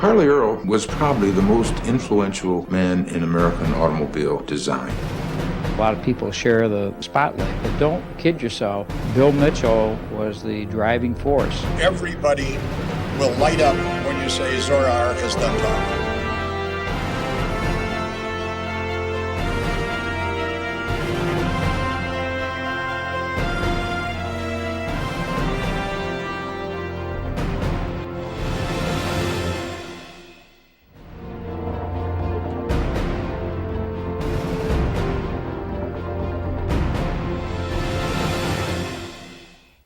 Harley Earl was probably the most influential man in American automobile design. A lot of people share the spotlight, but don't kid yourself. Bill Mitchell was the driving force. Everybody will light up when you say Zora Ark is done talking.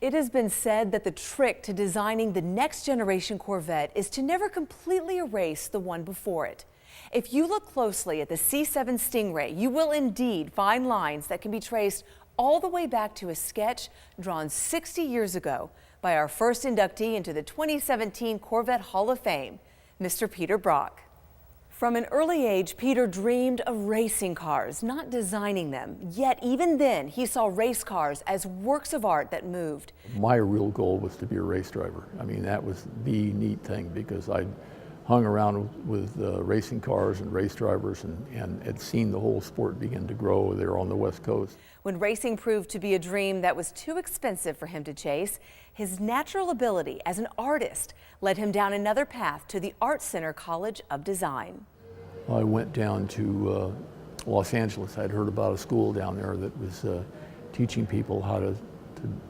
It has been said that the trick to designing the next generation Corvette is to never completely erase the one before it. If you look closely at the C7 Stingray, you will indeed find lines that can be traced all the way back to a sketch drawn 60 years ago by our first inductee into the 2017 Corvette Hall of Fame, Mr. Peter Brock. From an early age, Peter dreamed of racing cars, not designing them. Yet even then, he saw race cars as works of art that moved. My real goal was to be a race driver. I mean, that was the neat thing, because I'd hung around with racing cars and race drivers and had seen the whole sport begin to grow there on the West Coast. When racing proved to be a dream that was too expensive for him to chase, his natural ability as an artist led him down another path to the Art Center College of Design. I went down to Los Angeles. I'd heard about a school down there that was teaching people how to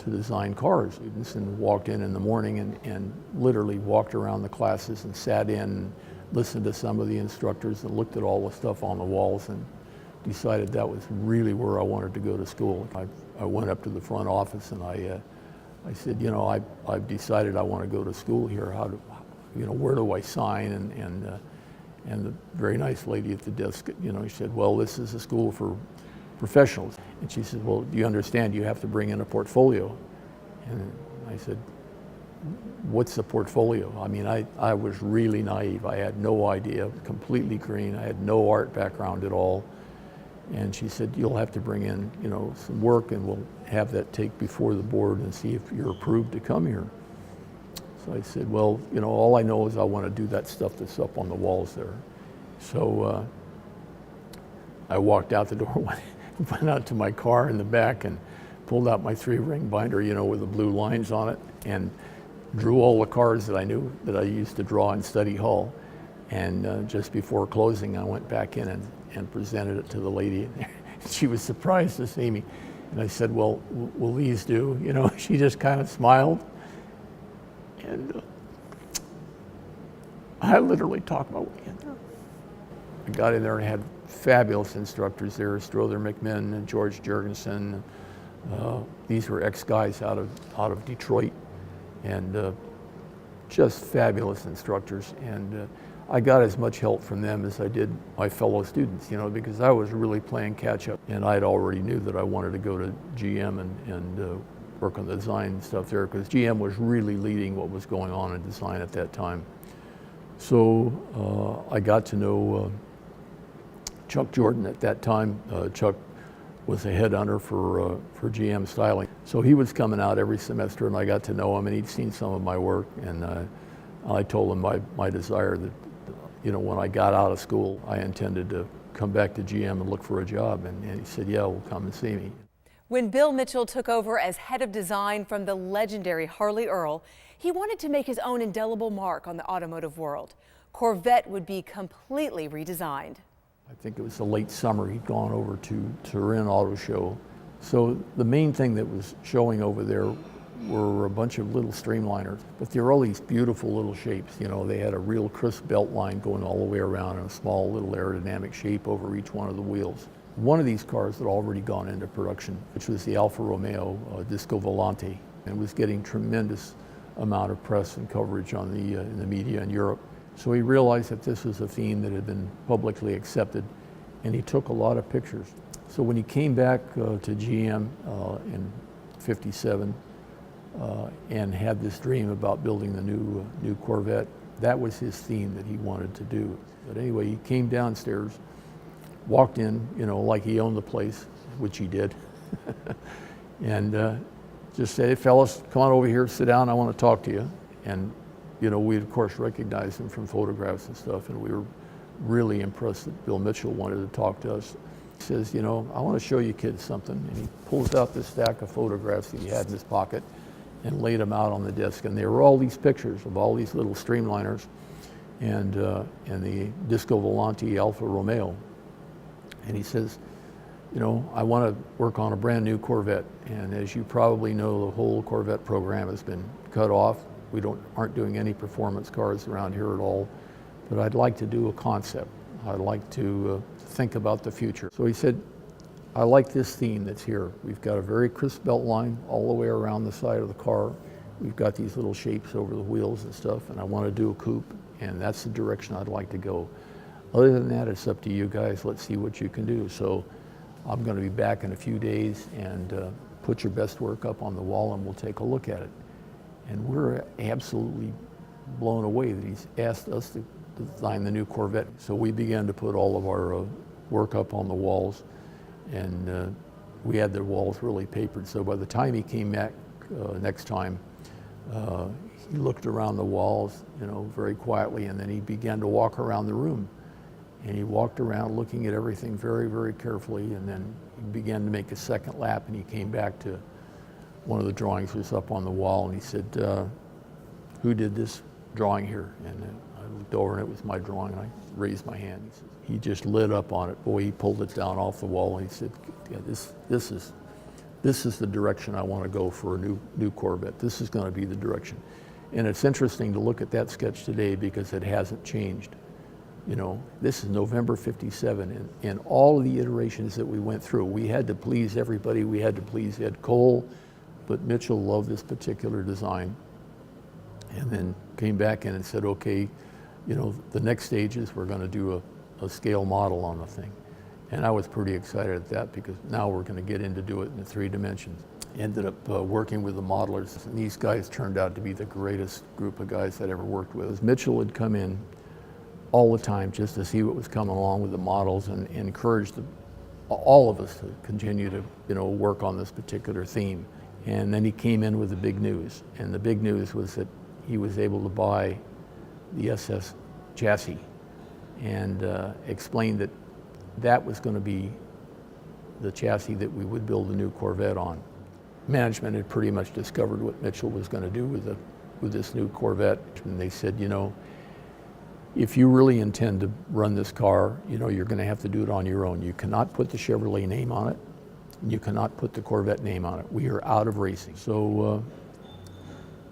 design cars. Students, and walked in the morning and literally walked around the classes and sat in and listened to some of the instructors and looked at all the stuff on the walls and decided that was really where I wanted to go to school. I went up to the front office and I said, you know, I've decided I want to go to school here. How do, you know, where do I sign? And the very nice lady at the desk, you know, she said, well, this is a school for professionals. And she said, well, do you understand you have to bring in a portfolio? And I said, what's a portfolio? I mean, I was really naive. I had no idea, completely green. I had no art background at all. And she said, you'll have to bring in, you know, some work, and we'll have that take before the board and see if you're approved to come here. So I said, well, you know, all I know is I want to do that stuff that's up on the walls there. So I walked out the door, went out to my car in the back and pulled out my 3-ring binder, you know, with the blue lines on it, and drew all the cars that I knew that I used to draw in study hall. And just before closing, I went back in and presented it to the lady. She was surprised to see me. And I said, well, will these do? You know, she just kind of smiled. And I literally talked my way in there. I got in there and had fabulous instructors there, Strother McMinn and George Jurgensen. These were ex-guys out of Detroit, and just fabulous instructors. And I got as much help from them as I did my fellow students, you know, because I was really playing catch up. And I'd already knew that I wanted to go to GM and work on the design stuff there, because GM was really leading what was going on in design at that time. So I got to know Chuck Jordan at that time. Chuck was a headhunter for GM styling. So he was coming out every semester, and I got to know him, and he'd seen some of my work. And I told him my desire that, you know, when I got out of school, I intended to come back to GM and look for a job. And he said, yeah, well, come and see me. When Bill Mitchell took over as head of design from the legendary Harley Earl, he wanted to make his own indelible mark on the automotive world. Corvette would be completely redesigned. I think it was the late summer, he'd gone over to Turin Auto Show. So the main thing that was showing over there were a bunch of little streamliners, but they were all these beautiful little shapes. You know, they had a real crisp belt line going all the way around and a small little aerodynamic shape over each one of the wheels. One of these cars had already gone into production, which was the Alfa Romeo Disco Volante, and was getting tremendous amount of press and coverage on in the media in Europe. So he realized that this was a theme that had been publicly accepted, and he took a lot of pictures. So when he came back to GM in '57 and had this dream about building the new Corvette, that was his theme that he wanted to do. But anyway, he came downstairs, walked in, you know, like he owned the place, which he did, and just said, hey fellas, come on over here, sit down, I want to talk to you. And you know, we of course recognized him from photographs and stuff, and we were really impressed that Bill Mitchell wanted to talk to us. He says, you know, I want to show you kids something. And he pulls out this stack of photographs that he had in his pocket and laid them out on the desk. And there were all these pictures of all these little streamliners and the Disco Volante Alfa Romeo. And he says, you know, I want to work on a brand new Corvette. And as you probably know, the whole Corvette program has been cut off. We aren't doing any performance cars around here at all. But I'd like to do a concept. I'd like to think about the future. So he said, I like this theme that's here. We've got a very crisp belt line all the way around the side of the car. We've got these little shapes over the wheels and stuff, and I want to do a coupe, and that's the direction I'd like to go. Other than that, it's up to you guys. Let's see what you can do. So I'm going to be back in a few days, and put your best work up on the wall, and we'll take a look at it. And we're absolutely blown away that he's asked us to design the new Corvette. So we began to put all of our work up on the walls, and we had the walls really papered. So by the time he came back next time, he looked around the walls, you know, very quietly, and then he began to walk around the room. And he walked around looking at everything very, very carefully, and then he began to make a second lap, and he came back to one of the drawings was up on the wall, and he said, who did this drawing here? And I looked over, and it was my drawing, and I raised my hand. He said, he just lit up on it. Boy, he pulled it down off the wall, and he said, yeah, this is the direction I want to go for a new Corvette. This is going to be the direction. And it's interesting to look at that sketch today because it hasn't changed. You know, this is November '57, and all of the iterations that we went through, we had to please everybody. We had to please Ed Cole, but Mitchell loved this particular design, and then came back in and said, okay, you know, the next stage is we're going to do a scale model on the thing. And I was pretty excited at that because now we're going to get in to do it in 3 dimensions. Ended up working with the modelers, and these guys turned out to be the greatest group of guys I'd ever worked with. Mitchell had come in all the time just to see what was coming along with the models and encouraged all of us to continue to, you know, work on this particular theme. And then he came in with the big news, and the big news was that he was able to buy the SS chassis and explained that that was going to be the chassis that we would build a new Corvette on. Management had pretty much discovered what Mitchell was going to do with this new Corvette, and they said, you know, if you really intend to run this car, you know, you're going to have to do it on your own. You cannot put the Chevrolet name on it. You cannot put the Corvette name on it. We are out of racing. So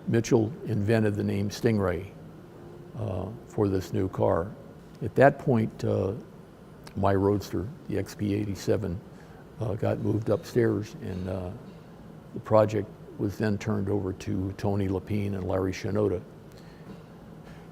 Mitchell invented the name Stingray for this new car. At that point, my Roadster, the XP87, got moved upstairs, and the project was then turned over to Tony Lapine and Larry Shinoda.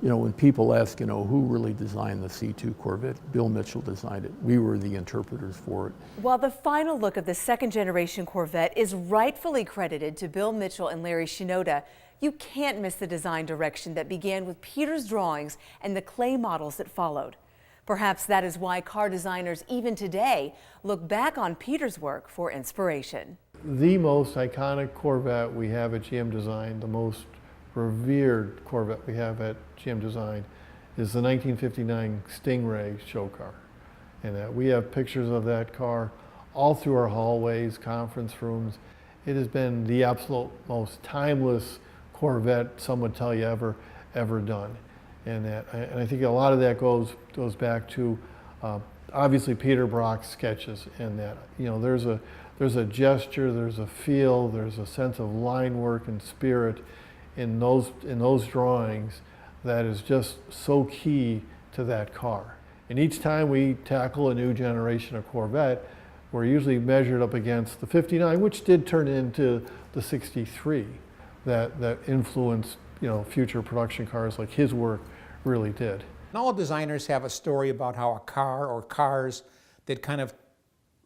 You know, when people ask, you know, who really designed the C2 Corvette, Bill Mitchell designed it. We were the interpreters for it. While the final look of the second generation Corvette is rightfully credited to Bill Mitchell and Larry Shinoda, you can't miss the design direction that began with Peter's drawings and the clay models that followed. Perhaps that is why car designers even today look back on Peter's work for inspiration. The most iconic Corvette we have at GM Design, the most revered Corvette we have at GM Design, is the 1959 Stingray show car. And we have pictures of that car all through our hallways, conference rooms. It has been the absolute most timeless Corvette, some would tell you, ever done. And I think a lot of that goes back to obviously Peter Brock's sketches, and that, you know, there's a gesture, there's a feel, there's a sense of line work and spirit in those drawings that is just so key to that car. And each time we tackle a new generation of Corvette, we're usually measured up against the 59, which did turn into the 63 that influenced, you know, future production cars like his work really did. All designers have a story about how a car or cars that kind of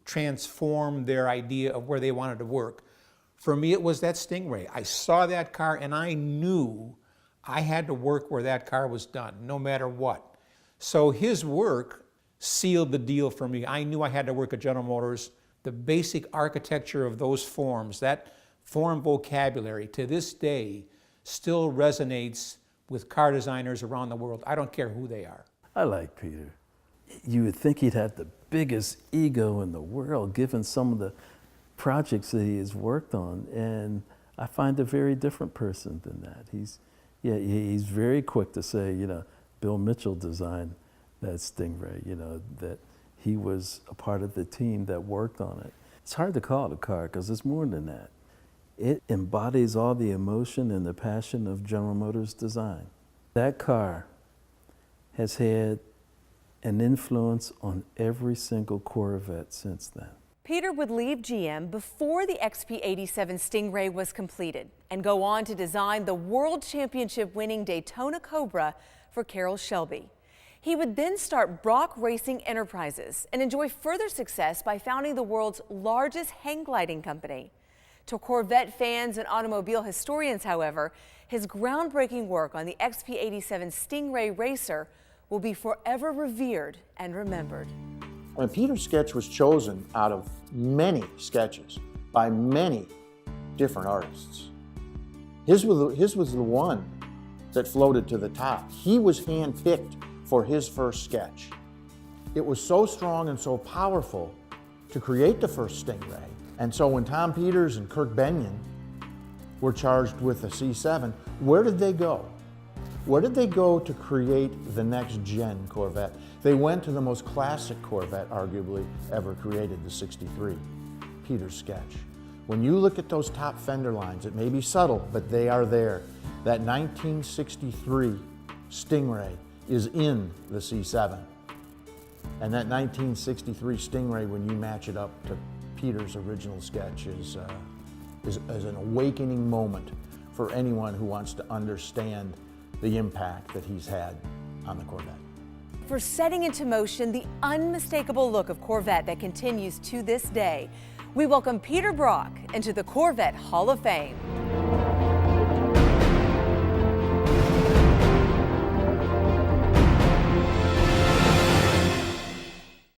transformed their idea of where they wanted to work. For me, it was that Stingray. I saw that car and I knew I had to work where that car was done, no matter what. So his work sealed the deal for me. I knew I had to work at General Motors. The basic architecture of those forms, that form vocabulary, to this day, still resonates with car designers around the world. I don't care who they are. I like Peter. You would think he'd have the biggest ego in the world, given some of the projects that he has worked on, and I find a very different person than that. He's very quick to say, you know, Bill Mitchell designed that Stingray, you know, that he was a part of the team that worked on it. It's hard to call it a car because it's more than that. It embodies all the emotion and the passion of General Motors design. That car has had an influence on every single Corvette since then. Peter would leave GM before the XP87 Stingray was completed and go on to design the World Championship winning Daytona Cobra for Carroll Shelby. He would then start Brock Racing Enterprises and enjoy further success by founding the world's largest hang gliding company. To Corvette fans and automobile historians, however, his groundbreaking work on the XP87 Stingray Racer will be forever revered and remembered. When Peter's sketch was chosen out of many sketches by many different artists, his was the one that floated to the top. He was handpicked for his first sketch. It was so strong and so powerful to create the first Stingray. And so when Tom Peters and KIRK Bennion were charged with the C7, where did they go? Where did they go to create the next gen Corvette? They went to the most classic Corvette arguably ever created, the 63, Peter's sketch. When you look at those top fender lines, it may be subtle, but they are there. That 1963 Stingray is in the C7. And that 1963 Stingray, when you match it up to Peter's original sketch, is an awakening moment for anyone who wants to understand the impact that he's had on the Corvette. For setting into motion the unmistakable look of Corvette that continues to this day, we welcome Peter Brock into the Corvette Hall of Fame.